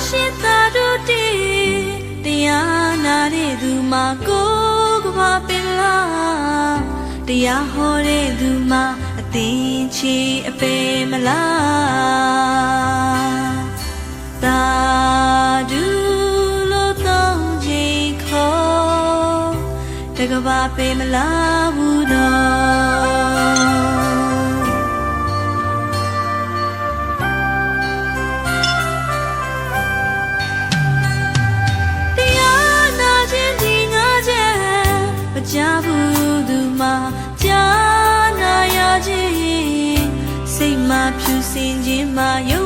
ရှင်သာတို့တည်တရားနာတဲ့သူမှာကိုယ်ကဘာပင်လားတရားဟောတဲ့သူမှာအသင်ချီအပေမလားသာဓုလို့တောင်းခြင်းခေါ်တကဘာပေမလားဘူးတော့ကြားဘူးသူမှာကြားနာရခြင်းစိတ်မှာဖြူစင်ခြင်းမှာယုံ